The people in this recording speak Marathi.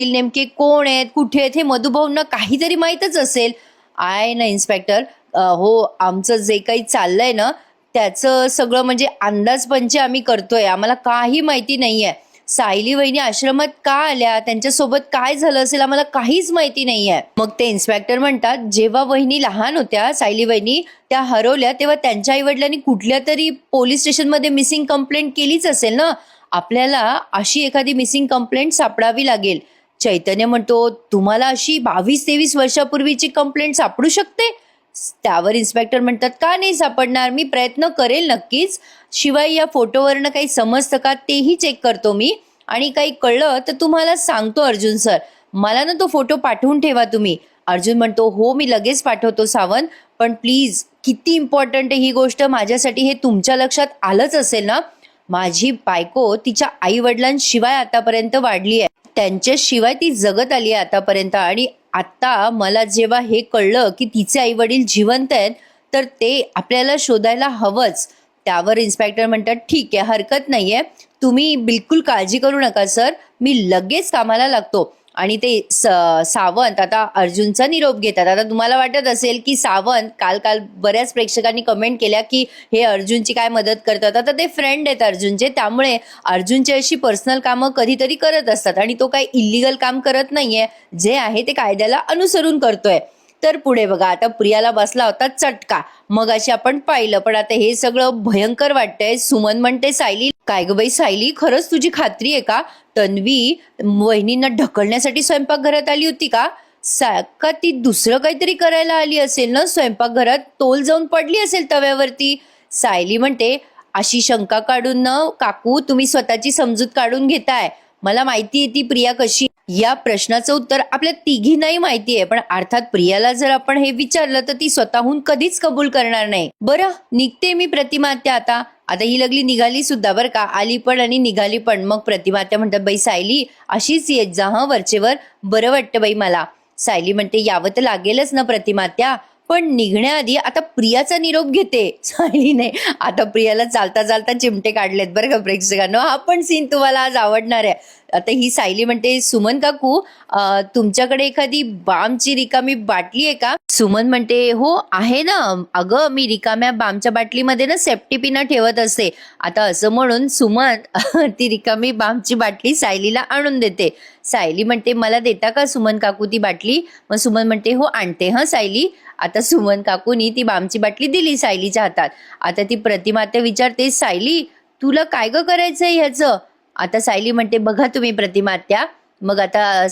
नेमके कोण आहेत, कुठे आहेत हे मधुभाऊंना काहीतरी माहीतच असेल. आहे ना इन्स्पेक्टर, हो आमचं जे काही चाललंय ना त्याचं सगळं म्हणजे अंदाजपंचे आम्ही करतोय. आम्हाला काही माहिती नाहीये. सायली वहिनी आश्रमात का आल्या, त्यांच्यासोबत काय झालं असेल आम्हाला काहीच माहिती नाहीये. मग ते इन्स्पेक्टर म्हणतात, जेव्हा वहिनी लहान होत्या, सायली वहिनी त्या हरवल्या तेव्हा त्यांच्या आईवडिलांनी कुठल्या तरी पोलीस स्टेशनमध्ये मिसिंग कंप्लेंट केलीच असेल ना. आपल्याला अशी एखादी मिसिंग कंप्लेंट सापडावी लागेल. चैतन्य म्हणतो, तुम्हाला अशी 22-23 वर्षापूर्वीची कंप्लेंट सापडू शकते? त्यावर इन्स्पेक्टर म्हणतात, का नाही सापडणार, मी प्रयत्न करेल नक्कीच. शिवाय या फोटोवरनं काही समजतं का तेही चेक करतो मी, आणि काही कळलं तर तुम्हाला सांगतो अर्जुन सर. मला ना तो फोटो पाठवून ठेवा तुम्ही. अर्जुन म्हणतो, हो मी लगेच पाठवतो सावंत, पण प्लीज किती इम्पॉर्टंट आहे ही गोष्ट माझ्यासाठी हे तुमच्या लक्षात आलंच असेल ना. माझी बायको तिच्या आई वडिलांशिवाय आतापर्यंत वाढली आहे, त्यांच्याशिवाय ती जगत आली आहे आतापर्यंत, आणि आता मला जेव्हा हे कळलं की तिचे आई वडील जिवंत आहेत तर ते आपल्याला शोधायला हवंच. त्यावर इन्स्पेक्टर म्हणतात, ठीक आहे हरकत नाहीये, तुम्ही बिलकुल काळजी करू नका सर, मी लगेच कामाला लागतो. आणि ते सावंत आता अर्जुनचा निरोप घेतात. आता तुम्हाला वाटत असेल की सावंत, काल काल बऱ्याच प्रेक्षकांनी कमेंट केल्या की हे अर्जुनची काय मदत करतात. आता ते फ्रेंड आहेत अर्जुनचे, त्यामुळे अर्जुनची अशी पर्सनल कामं कधीतरी करत असतात आणि तो काही इलिगल काम करत नाहीये, जे आहे ते कायद्याला अनुसरून करतोय. तर पुढे बघा, आता प्रियाला बसला होता चटका, मग अशी आपण पाहिलं, पण आता हे सगळं भयंकर वाटतंय. सुमन म्हणते, सायली काय ग बाई सायली, खरंच तुझी खात्री आहे का? तन्वी वहिनींना ढकलण्यासाठी स्वयंपाकघरात आली होती का? का ती दुसरं काहीतरी करायला आली असेल ना स्वयंपाकघरात, तोल जाऊन पडली असेल तव्यावरती. सायली म्हणते, अशी शंका काढून न काकू तुम्ही स्वतःची समजूत काढून घेताय. मला माहिती आहे ती प्रिया कशी. या प्रश्नाचं उत्तर आपल्या तिघींनाही माहिती आहे, पण अर्थात प्रियाला जर आपण हे विचारलं तर ती स्वतःहून कधीच कबूल करणार नाही. बरं निघते मी प्रतिमात्या आता. आता ही लगली निघाली सुद्धा बरं का, आली पण आणि निघाली पण. मग प्रतिमात्या म्हणतात, बाई सायली अशीच येत जा हं वरचेवर, बरं वाटतं बाई मला. सायली म्हणते, यावं तर लागेलच ना प्रतिमात्या, पण निघण्याआधी आता प्रियाचा निरोप घेते. सायलीने आता प्रियाला चालता चालता चिमटे काढलेत बरं का प्रेक्षकांनो. हा पण सीन तुम्हाला आज आवडणार आहे. आता ही सायली म्हणते, सुमन काकू तुमच्याकडे एखादी बामची रिकामी बाटली आहे का? सुमन म्हणते, हो आहे ना, अगं मी रिकाम्या बामच्या बाटलीमध्ये ना सेफ्टी पिना ठेवत असते. आता असं म्हणून सुमन ती रिकामी बामची बाटली सायलीला आणून देते. सायली म्हणते, मला देता का सुमन काकू ती बाटली? मग सुमन म्हणते, हो आणते हं सायली. आता सुमन काकूनी ती बामची बाटली दिली सायलीच्या हातात. आता ती प्रतिमात्या विचारते, सायली तुला काय ग करायचंय ह्याचं? आता सायली म्हणते, बघा तुम्ही प्रतिमात्या. मग आता